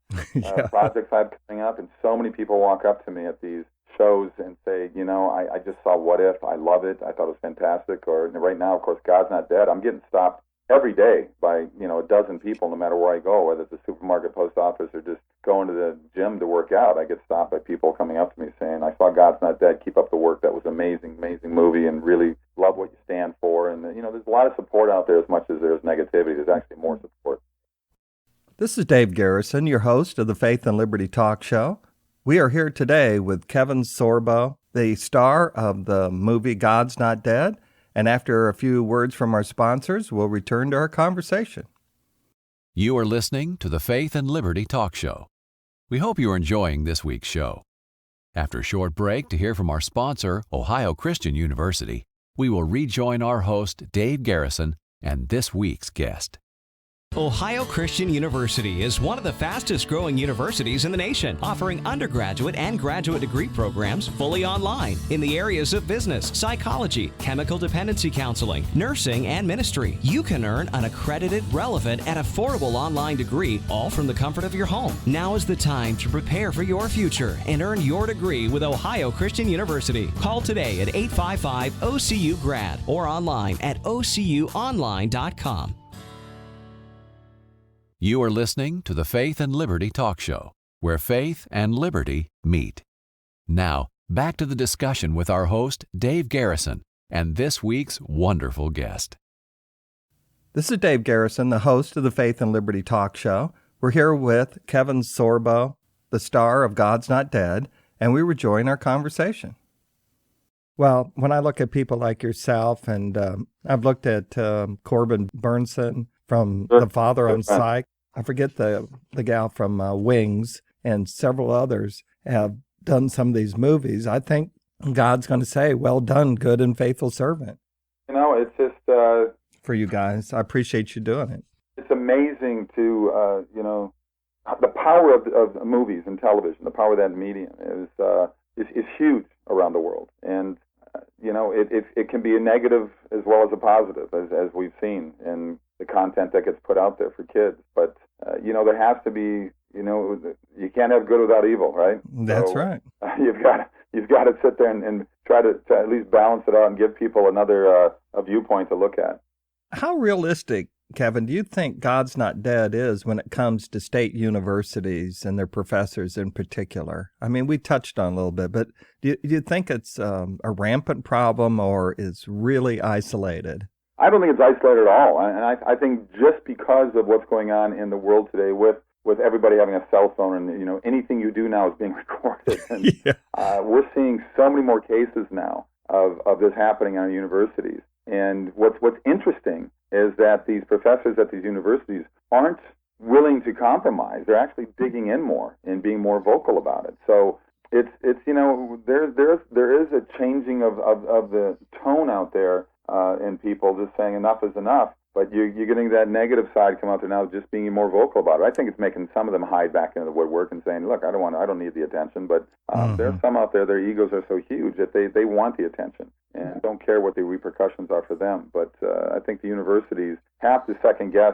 projects I have coming up, and so many people walk up to me at these shows and say, I just saw What If. I love it. I thought it was fantastic. Or right now, of course, God's Not Dead. I'm getting stopped every day by, a dozen people, no matter where I go, whether it's a supermarket, post office, or just going to the gym to work out. I get stopped by people coming up to me saying, "I saw God's Not Dead. Keep up the work. That was amazing, amazing movie, and really love what you stand for." And, there's a lot of support out there as much as there's negativity. There's actually more support. This is Dave Garrison, your host of the Faith and Liberty Talk Show. We are here today with Kevin Sorbo, the star of the movie God's Not Dead. And after a few words from our sponsors, we'll return to our conversation. You are listening to the Faith and Liberty Talk Show. We hope you are enjoying this week's show. After a short break to hear from our sponsor, Ohio Christian University, we will rejoin our host, Dave Garrison, and this week's guest. Ohio Christian University is one of the fastest growing universities in the nation, offering undergraduate and graduate degree programs fully online in the areas of business, psychology, chemical dependency counseling, nursing, and ministry. You can earn an accredited, relevant, and affordable online degree, all from the comfort of your home. Now is the time to prepare for your future and earn your degree with Ohio Christian University. Call today at 855-OCU-GRAD or online at ocuonline.com. You are listening to the Faith and Liberty Talk Show, where faith and liberty meet. Now, back to the discussion with our host, Dave Garrison, and this week's wonderful guest. This is Dave Garrison, the host of the Faith and Liberty Talk Show. We're here with Kevin Sorbo, the star of God's Not Dead, and we rejoin our conversation. Well, when I look at people like yourself, and I've looked at Corbin Burnson from The Father on Psych. I forget the gal from Wings, and several others have done some of these movies. I think God's going to say, "Well done, good and faithful servant." It's just for you guys. I appreciate you doing it. It's amazing to the power of movies and television. The power of that medium is huge around the world, and it can be a negative as well as a positive, as we've seen in the content that gets put out there for kids. But, there has to be, you can't have good without evil, right? That's right. You've got to sit there and try to at least balance it out and give people another a viewpoint to look at. How realistic, Kevin, do you think God's Not Dead is when it comes to state universities and their professors in particular? I mean, we touched on it a little bit, but do you think it's a rampant problem or is really isolated? I don't think it's isolated at all. And I think just because of what's going on in the world today with everybody having a cell phone and, anything you do now is being recorded. And we're seeing so many more cases now of this happening in our universities. And what's interesting is that these professors at these universities aren't willing to compromise. They're actually digging in more and being more vocal about it. So it's there is a changing of the tone out there in people just saying enough is enough. But you're getting that negative side come out there now, just being more vocal about it. I think it's making some of them hide back into the woodwork and saying, "Look, I don't need the attention." But there's some out there, their egos are so huge that they want the attention and don't care what the repercussions are for them. But I think the universities have to second guess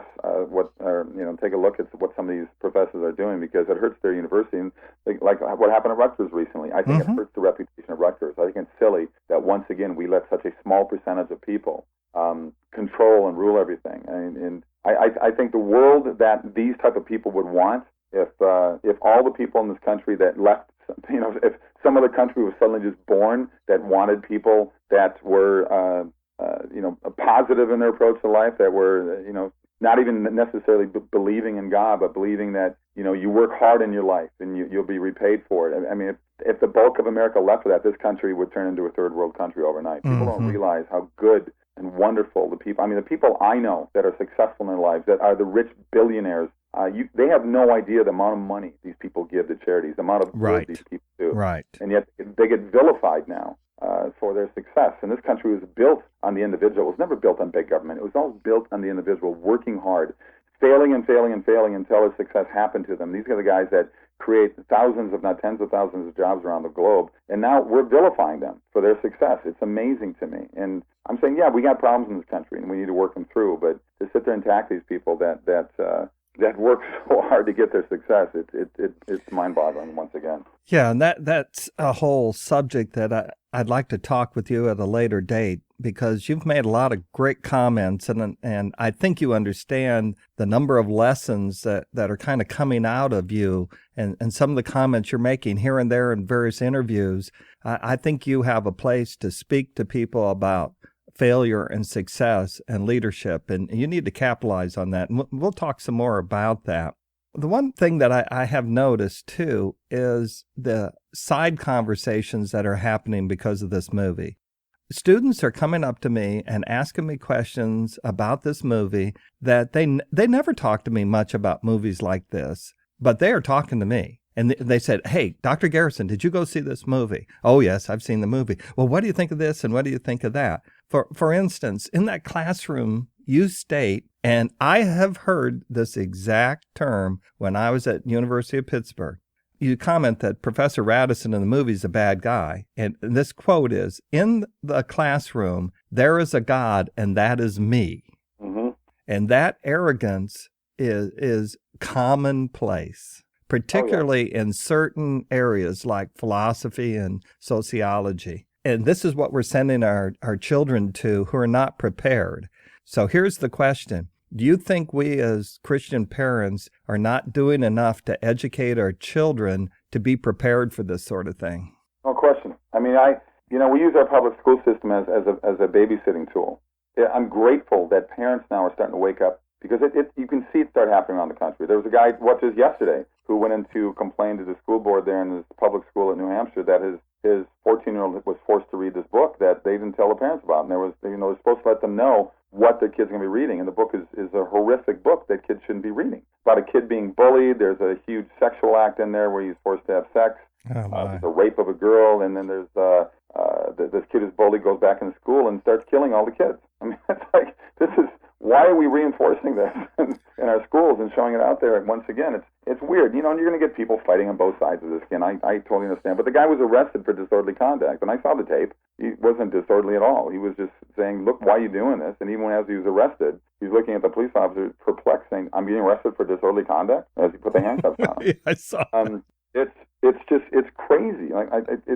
take a look at what some of these professors are doing, because it hurts their university. And like what happened at Rutgers recently, I think it hurts the reputation of Rutgers. I think it's silly that once again we let such a small percentage of people control and rule everything. And I think the world that these type of people would want, if all the people in this country that left, if some other country was suddenly just born that wanted people that were, positive in their approach to life, that were, not even necessarily believing in God, but believing that, you work hard in your life and you'll be repaid for it. I mean, if the bulk of America left for that, this country would turn into a third world country overnight. People don't realize how good and wonderful the people I know that are successful in their lives, that are the rich billionaires, they have no idea the amount of money these people give to charities, the amount of good these people do. Right. And yet they get vilified now for their success. And this country was built on the individual. It was never built on big government. It was all built on the individual working hard, failing and failing and failing until his success happened to them. These are the guys that create thousands, if not tens of thousands of jobs around the globe. And now we're vilifying them for their success. It's amazing to me. And I'm saying, yeah, we got problems in this country and we need to work them through. But to sit there and attack these people that work so hard to get their success, it's mind-boggling once again. Yeah, and that's a whole subject that I'd like to talk with you at a later date, because you've made a lot of great comments, and I think you understand the number of lessons that are kind of coming out of you, and some of the comments you're making here and there in various interviews. I think you have a place to speak to people about failure and success and leadership, and you need to capitalize on that. And we'll talk some more about that. The one thing that I have noticed, too, is the side conversations that are happening because of this movie. Students are coming up to me and asking me questions about this movie that they never talk to me much about movies like this, but they are talking to me. And they said, "Hey, Dr. Garrison, did you go see this movie?" "Oh, yes, I've seen the movie." "Well, what do you think of this and what do you think of that?" For instance, in that classroom, you state, and I have heard this exact term when I was at University of Pittsburgh, you comment that Professor Radisson in the movie is a bad guy. And this quote is, "In the classroom, there is a God, and that is me." Mm-hmm. And that arrogance is commonplace, particularly in certain areas like philosophy and sociology. And this is what we're sending our children to, who are not prepared. So here's the question. Do you think we as Christian parents are not doing enough to educate our children to be prepared for this sort of thing? No question. I mean, we use our public school system as a babysitting tool. I'm grateful that parents now are starting to wake up, because you can see it start happening around the country. There was a guy, yesterday, who went in to complain to the school board there in this public school in New Hampshire that his 14-year-old was forced to read this book that they didn't tell the parents about. And they're supposed to let them know what their kids are going to be reading. And the book is a horrific book that kids shouldn't be reading. About a kid being bullied. There's a huge sexual act in there where he's forced to have sex. There's a rape of a girl. And then there's this kid who's bullied goes back into school and starts killing all the kids. I mean, it's like, why are we reinforcing this in our schools and showing it out there? And once again, it's weird. And you're going to get people fighting on both sides of this. And I totally understand. But the guy was arrested for disorderly conduct, and I saw the tape. He wasn't disorderly at all. He was just saying, "Look, why are you doing this?" And even as he was arrested, he's looking at the police officer, perplexed, saying, "I'm being arrested for disorderly conduct," as he put the handcuffs on. Yeah, I saw that. It's crazy. Like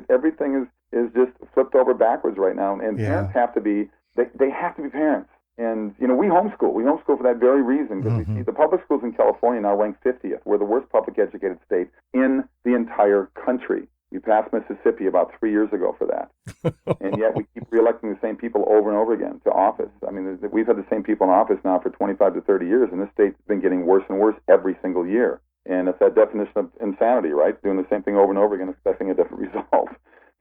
everything is just flipped over backwards right now. And parents have to be. They have to be parents. And, we homeschool. We homeschool for that very reason, because we see the public schools in California now ranked 50th. We're the worst public educated state in the entire country. We passed Mississippi about 3 years ago for that. And yet we keep reelecting the same people over and over again to office. I mean, we've had the same people in office now for 25 to 30 years, and this state's been getting worse and worse every single year. And it's that definition of insanity, right? Doing the same thing over and over again, expecting a different result.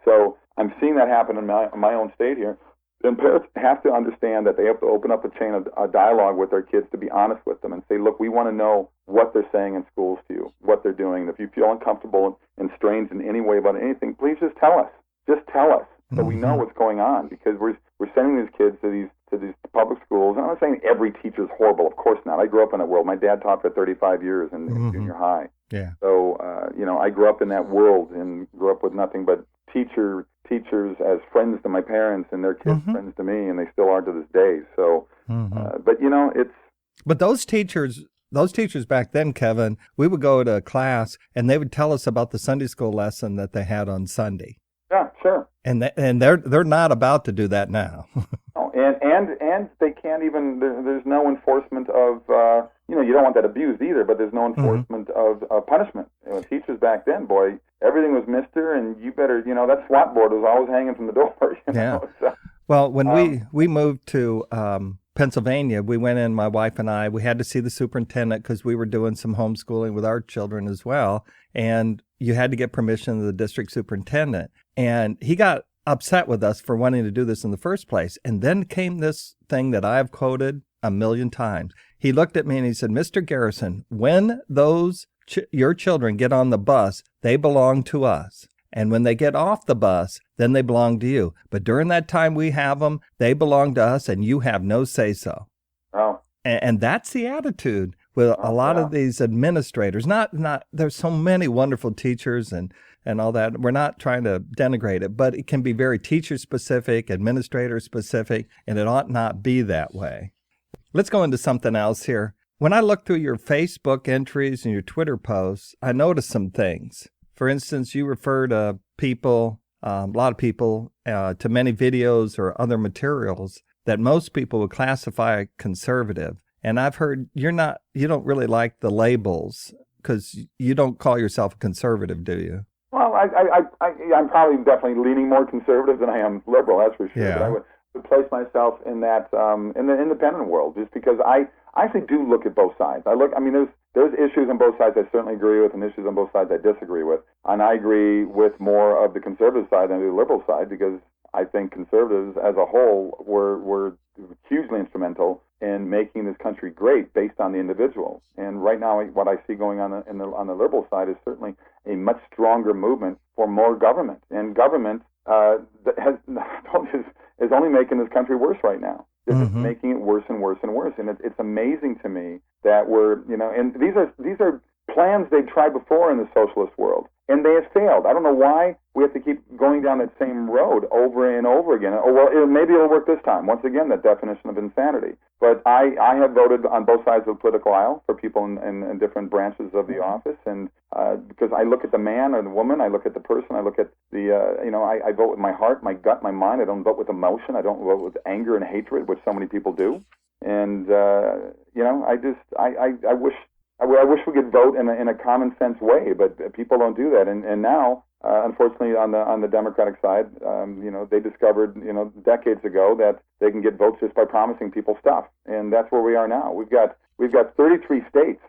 So I'm seeing that happen in my own state here. And parents have to understand that they have to open up a chain of dialogue with their kids to be honest with them and say, look, we want to know what they're saying in schools to you, what they're doing. And if you feel uncomfortable and strange in any way about anything, please just tell us. Just tell us so we know what's going on, because we're sending these kids to these public schools. And I'm not saying every teacher is horrible. Of course not. I grew up in that world. My dad taught for 35 years in junior high. Yeah. So, I grew up in that world and grew up with nothing but teachers as friends to my parents and their kids friends to me, and they still are to this day. So, but it's. But those teachers back then, Kevin, we would go to class and they would tell us about the Sunday school lesson that they had on Sunday. Yeah, sure. And they're not about to do that now. Oh, and they can't even. There's no enforcement of. You don't want that abused either, but there's no enforcement of punishment. Teachers back then, boy, everything was mister, and you better, that SWAT board was always hanging from the door. Yeah. So, well, when we moved to Pennsylvania, we went in, my wife and I, we had to see the superintendent because we were doing some homeschooling with our children as well. And you had to get permission of the district superintendent. And he got upset with us for wanting to do this in the first place. And then came this thing that I've quoted a million times. He looked at me and he said, Mr. Garrison, when those your children get on the bus, they belong to us. And when they get off the bus, then they belong to you. But during that time we have them, they belong to us, and you have no say-so. Oh. And that's the attitude with a lot of these administrators. Not there's so many wonderful teachers and all that. We're not trying to denigrate it, but it can be very teacher-specific, administrator-specific, and it ought not be that way. Let's go into something else here. When I look through your Facebook entries and your Twitter posts, I noticed some things. For instance, you refer to people, a lot of people, to many videos or other materials that most people would classify conservative. And I've heard you don't really like the labels because you don't call yourself a conservative, do you? Well, I'm probably definitely leaning more conservative than I am liberal, that's for sure. Yeah. But I would place myself in that in the independent world, just because I actually do look at both sides. There's issues on both sides I certainly agree with, and issues on both sides I disagree with. And I agree with more of the conservative side than the liberal side, because I think conservatives as a whole were hugely instrumental in making this country great based on the individual. And right now, what I see going on on the liberal side is certainly a much stronger movement for more government. And government is only making this country worse right now. They're just making it worse and worse and worse. And it's amazing to me that and these are plans they've tried before in the socialist world, and they have failed. I don't know why we have to keep going down that same road over and over again. Oh, well, maybe it'll work this time. Once again, that definition of insanity. But I have voted on both sides of the political aisle for people in different branches of the office, and because I look at the man or the woman, I look at the person, I look at the, I vote with my heart, my gut, my mind. I don't vote with emotion. I don't vote with anger and hatred, which so many people do. And, I wish we could vote in a common sense way, but people don't do that. And now, unfortunately, on the Democratic side, they discovered, decades ago that they can get votes just by promising people stuff, and that's where we are now. We've got 33 states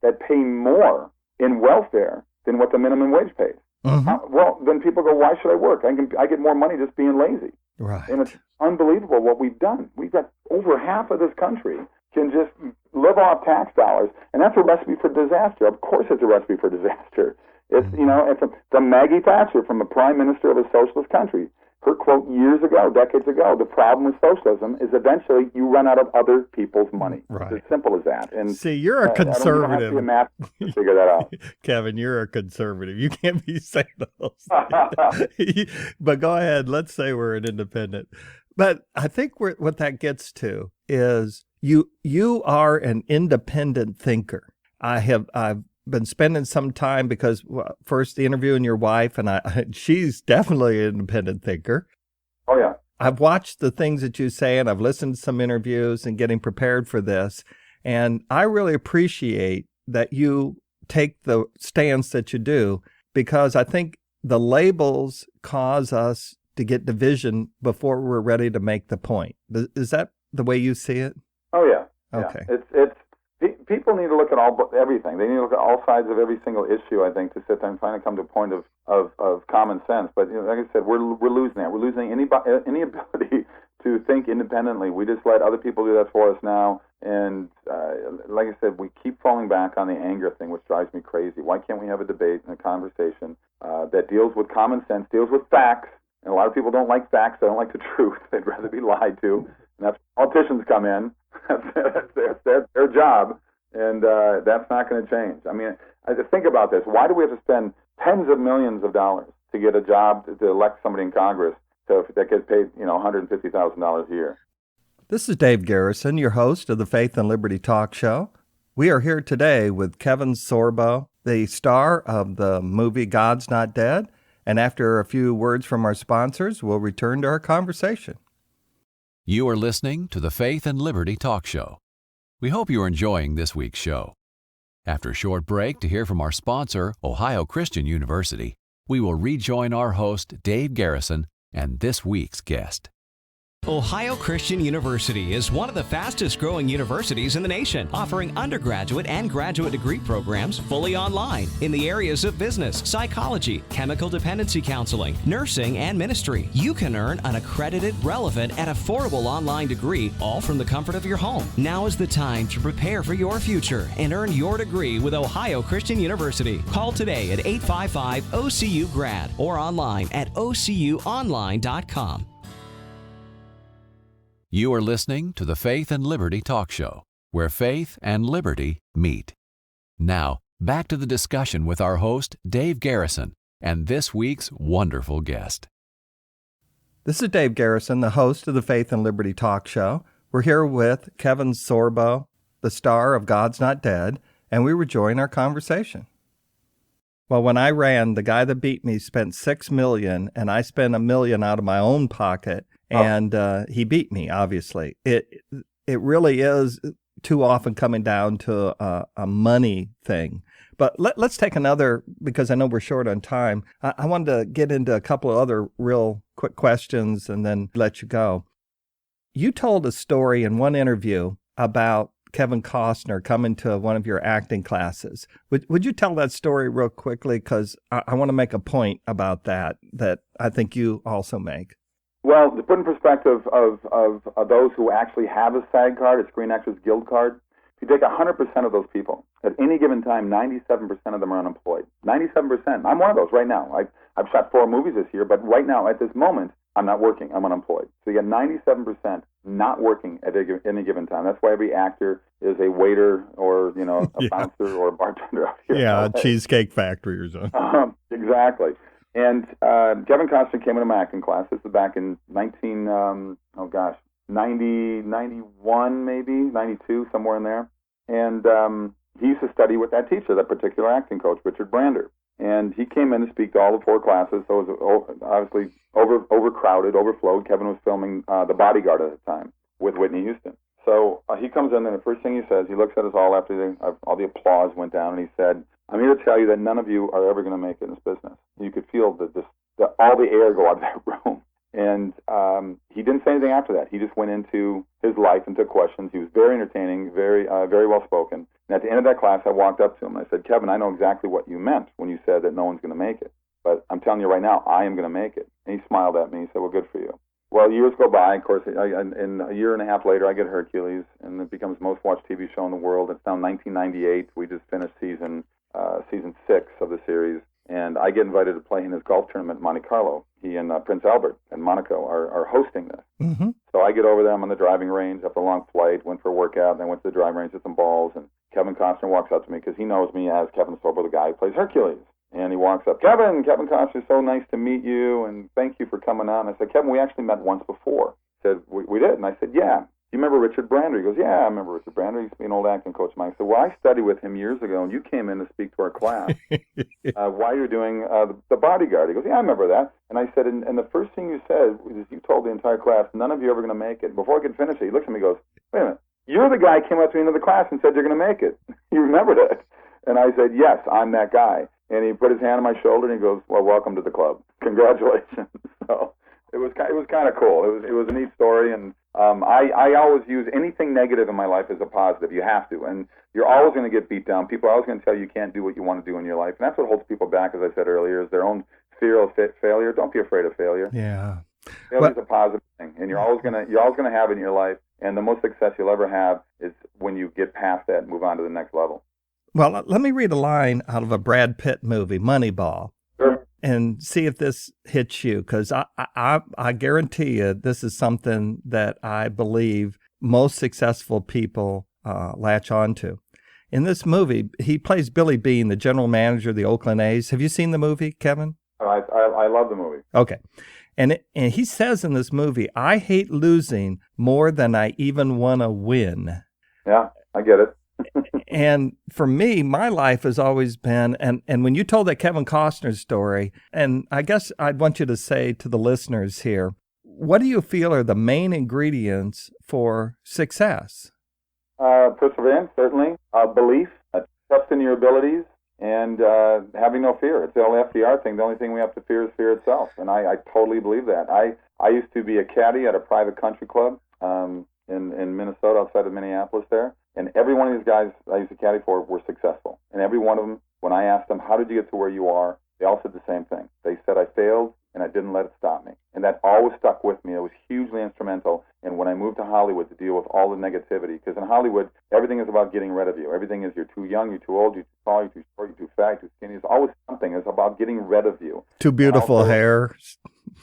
that pay more in welfare than what the minimum wage pays. Well, then people go, why should I work? I get more money just being lazy. Right. And it's unbelievable what we've done. We've got over half of this country can just live off tax dollars, and that's a recipe for disaster. Of course it's a recipe for disaster. It's, it's from Maggie Thatcher, from a prime minister of a socialist country. Her quote decades ago, the problem with socialism is eventually you run out of other people's money. Right. It's as simple as that. And see, you're a conservative. You don't have to be a math to figure that out. Kevin, you're a conservative. You can't be saying those. But go ahead. Let's say we're an independent. But I think what that gets to is you are an independent thinker. I've been spending some time because first the interviewing your wife, and she's definitely an independent thinker. Oh yeah. I've watched the things that you say, and I've listened to some interviews and getting prepared for this, and I really appreciate that you take the stance that you do, because I think the labels cause us to get division before we're ready to make the point. Is that the way you see it? Oh yeah. Okay. Yeah. people need to look at everything. They need to look at all sides of every single issue, I think, to sit there and finally come to a point of common sense. But like I said, we're losing that. We're losing any ability to think independently. We just let other people do that for us now. And like I said, we keep falling back on the anger thing, which drives me crazy. Why can't we have a debate and a conversation that deals with common sense, deals with facts? And a lot of people don't like facts. They don't like the truth. They'd rather be lied to. And that's where politicians come in. That's their job. And that's not going to change. I mean, think about this. Why do we have to spend tens of millions of dollars to get a job to elect somebody in Congress that gets paid, $150,000 a year? This is Dave Garrison, your host of the Faith and Liberty Talk Show. We are here today with Kevin Sorbo, the star of the movie God's Not Dead. And after a few words from our sponsors, we'll return to our conversation. You are listening to the Faith and Liberty Talk Show. We hope you are enjoying this week's show. After a short break to hear from our sponsor, Ohio Christian University, we will rejoin our host, Dave Garrison, and this week's guest. Ohio Christian University is one of the fastest growing universities in the nation, offering undergraduate and graduate degree programs fully online in the areas of business, psychology, chemical dependency counseling, nursing, and ministry. You can earn an accredited, relevant, and affordable online degree, all from the comfort of your home. Now is the time to prepare for your future and earn your degree with Ohio Christian University. Call today at 855-OCU-GRAD or online at ocuonline.com. You are listening to the Faith and Liberty Talk Show, where faith and liberty meet. Now, back to the discussion with our host, Dave Garrison, and this week's wonderful guest. This is Dave Garrison, the host of the Faith and Liberty Talk Show. We're here with Kevin Sorbo, the star of God's Not Dead, and we rejoin our conversation. Well, when I ran, the guy that beat me spent $6 million, and I spent $1 million out of my own pocket. And he beat me, obviously. It really is too often coming down to a money thing. But let's take another, because I know we're short on time. I wanted to get into a couple of other real quick questions and then let you go. You told a story in one interview about Kevin Costner coming to one of your acting classes. Would you tell that story real quickly? Because I want to make a point about that I think you also make. Well, to put in perspective of those who actually have a SAG card, a Screen Actors Guild card, if you take 100% of those people, at any given time, 97% of them are unemployed. 97%. I'm one of those right now. I've shot 4 movies this year, but right now, at this moment, I'm not working. I'm unemployed. So you get 97% not working at any given time. That's why every actor is a waiter or, a bouncer or a bartender out here. Yeah, a Cheesecake Factory or something. Exactly. And Kevin Costner came into my acting class. This was back in 91 maybe, 92, somewhere in there. And he used to study with that teacher, that particular acting coach, Richard Brander. And he came in to speak to all the 4 classes, so it was obviously overcrowded, overflowed. Kevin was filming The Bodyguard at the time with Whitney Houston. So he comes in, and the first thing he says, he looks at us all after all the applause went down, and he said, "I'm here to tell you that none of you are ever going to make it in this business." You could feel all the air go out of that room. And he didn't say anything after that. He just went into his life and took questions. He was very entertaining, very well spoken. And at the end of that class, I walked up to him and I said, "Kevin, I know exactly what you meant when you said that no one's going to make it. But I'm telling you right now, I am going to make it." And he smiled at me. He said, "Well, good for you." Well, years go by. Of course, and a year and a half later, I get Hercules, and it becomes the most watched TV show in the world. It's now 1998. We just finished season 6 of the series. And I get invited to play in his golf tournament in Monte Carlo. He and Prince Albert and Monaco are hosting this. Mm-hmm. So I get over there. I'm on the driving range after a long flight, went for a workout, and I went to the driving range with some balls. And Kevin Costner walks up to me because he knows me as Kevin Sorbo, the guy who plays Hercules. And he walks up, Kevin Costner, so nice to meet you, and thank you for coming on. I said, Kevin, we actually met once before. He said, we did. And I said, yeah. Do you remember Richard Brander? He goes, yeah, I remember Richard Brander. He used to be an old acting coach of mine. I said, well, I studied with him years ago, and you came in to speak to our class while you were doing The Bodyguard. He goes, yeah, I remember that. And I said, and the first thing you said was you told the entire class, none of you are ever going to make it. Before I could finish it, he looked at me and goes, wait a minute, you're the guy who came up to me into the class and said you're going to make it. You remembered it. And I said, yes, I'm that guy. And he put his hand on my shoulder and he goes, well, welcome to the club. Congratulations. So it was kind of cool. It was a neat story, and I always use anything negative in my life as a positive. You have to. And you're always going to get beat down. People are always going to tell you can't do what you want to do in your life. And that's what holds people back, as I said earlier, is their own fear of failure. Don't be afraid of failure. Yeah. Failure is a positive thing, and you're always gonna have it in your life. And the most success you'll ever have is when you get past that and move on to the next level. Well, let me read a line out of a Brad Pitt movie, Moneyball, Sure. and see if this hits you, because I guarantee you this is something that I believe most successful people latch onto. In this movie, he plays Billy Beane, the general manager of the Oakland A's. Have you seen the movie, Kevin? I love the movie. Okay. And he says in this movie, I hate losing more than I even want to win. Yeah, I get it. And for me, my life has always been, and when you told that Kevin Costner story, and I guess I'd want you to say to the listeners here, what do you feel are the main ingredients for success? Perseverance, certainly. Belief, trust in your abilities, and having no fear. It's the old FDR thing. The only thing we have to fear is fear itself. And I totally believe that. I used to be a caddy at a private country club in Minnesota, outside of Minneapolis there. And every one of these guys I used to caddy for were successful. And every one of them, when I asked them, how did you get to where you are? They all said the same thing. They said, I failed, and I didn't let it stop me. And that always stuck with me. It was hugely instrumental. And when I moved to Hollywood to deal with all the negativity, because in Hollywood, everything is about getting rid of you. Everything is you're too young, you're too old, you're too tall, you're too short, you're too fat, you're too skinny. It's always something. It's about getting rid of you. Too beautiful also, hair.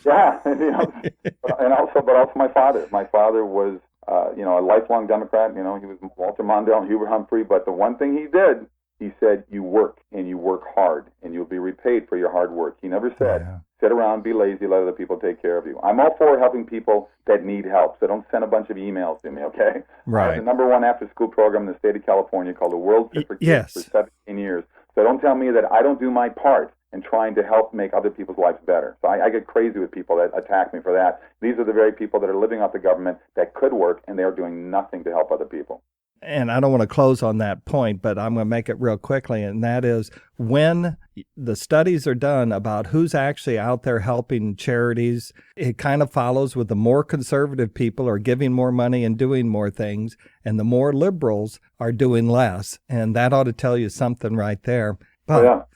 Yeah. But also my father. My father was, a lifelong Democrat. He was Walter Mondale and Hubert Humphrey. But the one thing he did, he said, you work, and you work hard, and you'll be repaid for your hard work. He never said, sit around, be lazy, let other people take care of you. I'm all for helping people that need help, so don't send a bunch of emails to me, okay? Right. I have the #1 after-school program in the state of California called the World Fit for Kids for 17 years. So don't tell me that I don't do my part in trying to help make other people's lives better. So I get crazy with people that attack me for that. These are the very people that are living off the government that could work, and they are doing nothing to help other people. And I don't want to close on that point, but I'm going to make it real quickly. And that is, when the studies are done about who's actually out there helping charities, it kind of follows with the more conservative people are giving more money and doing more things, and the more liberals are doing less. And that ought to tell you something right there. But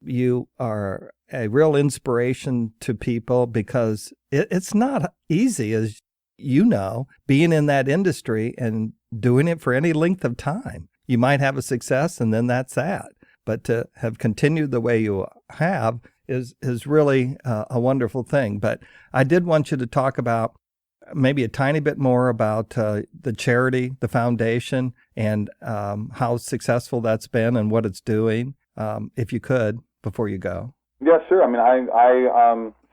you are a real inspiration to people, because it's not easy, as you know, being in that industry and doing it for any length of time. You might have a success and then that's that. But to have continued the way you have is really a wonderful thing. But I did want you to talk about maybe a tiny bit more about the charity, the foundation, and how successful that's been and what it's doing, if you could, before you go. Yeah, sure. I mean, I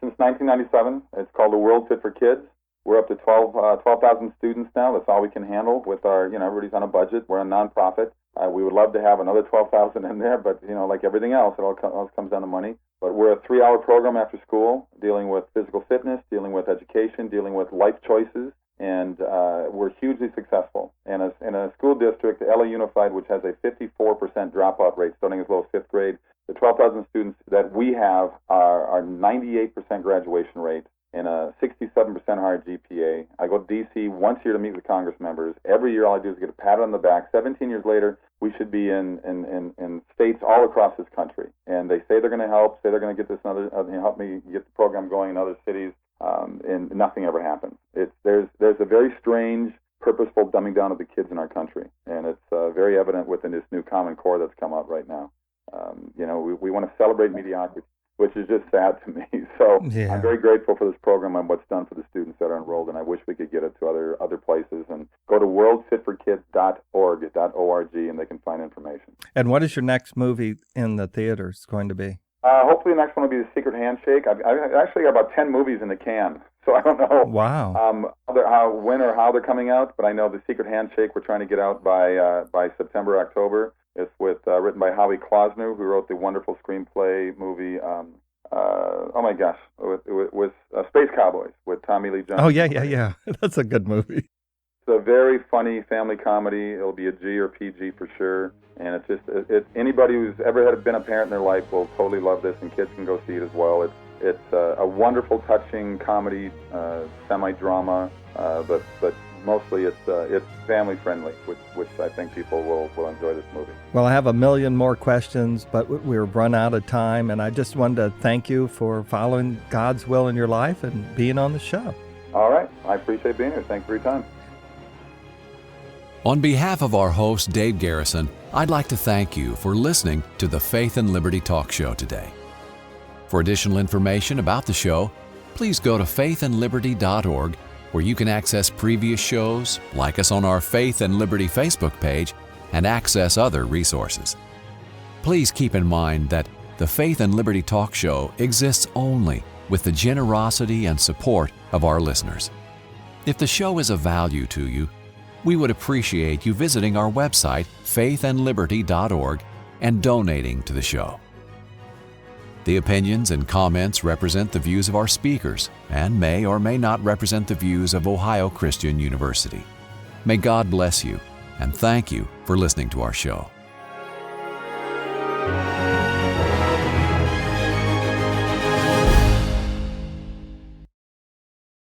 since 1997, it's called the World Fit for Kids. We're up to 12,000 students now. That's all we can handle with our, everybody's on a budget. We're a nonprofit. We would love to have another 12,000 in there, but, like everything else, it all comes down to money. But we're a 3-hour program after school, dealing with physical fitness, dealing with education, dealing with life choices, and we're hugely successful. And in a school district, LA Unified, which has a 54% dropout rate starting as low as 5th grade, the 12,000 students that we have are 98% graduation rate and a 67% higher GPA. I go to D.C. once a year to meet with Congress members. Every year all I do is get a pat on the back. 17 years later, we should be in states all across this country. And they say they're going to help, say they're going to get this help me get the program going in other cities, and nothing ever happens. There's a very strange, purposeful dumbing down of the kids in our country, and it's very evident within this new Common Core that's come out right now. We want to celebrate mediocrity, which is just sad to me. So yeah. I'm very grateful for this program and what's done for the students that are enrolled, and I wish we could get it to other places. And go to worldfitforkids.org, and they can find information. And what is your next movie in the theaters going to be? Hopefully the next one will be The Secret Handshake. I've actually got about 10 movies in the can, so I don't know when or how they're coming out, but I know The Secret Handshake we're trying to get out by September, October. It's written by Howie Klausner, who wrote the wonderful screenplay movie, with Space Cowboys with Tommy Lee Jones. Oh, yeah. That's a good movie. It's a very funny family comedy. It'll be a G or PG for sure. And it's just, anybody who's ever been a parent in their life will totally love this, and kids can go see it as well. It's a wonderful, touching comedy, semi-drama, but mostly it's family-friendly, which I think people will enjoy this movie. Well, I have a million more questions, but we've run out of time, and I just wanted to thank you for following God's will in your life and being on the show. All right. I appreciate being here. Thanks for your time. On behalf of our host, Dave Garrison, I'd like to thank you for listening to the Faith and Liberty Talk Show today. For additional information about the show, please go to faithandliberty.org, where you can access previous shows, like us on our Faith and Liberty Facebook page, and access other resources. Please keep in mind that the Faith and Liberty Talk Show exists only with the generosity and support of our listeners. If the show is of value to you, we would appreciate you visiting our website, faithandliberty.org, and donating to the show. The opinions and comments represent the views of our speakers and may or may not represent the views of Ohio Christian University. May God bless you, and thank you for listening to our show.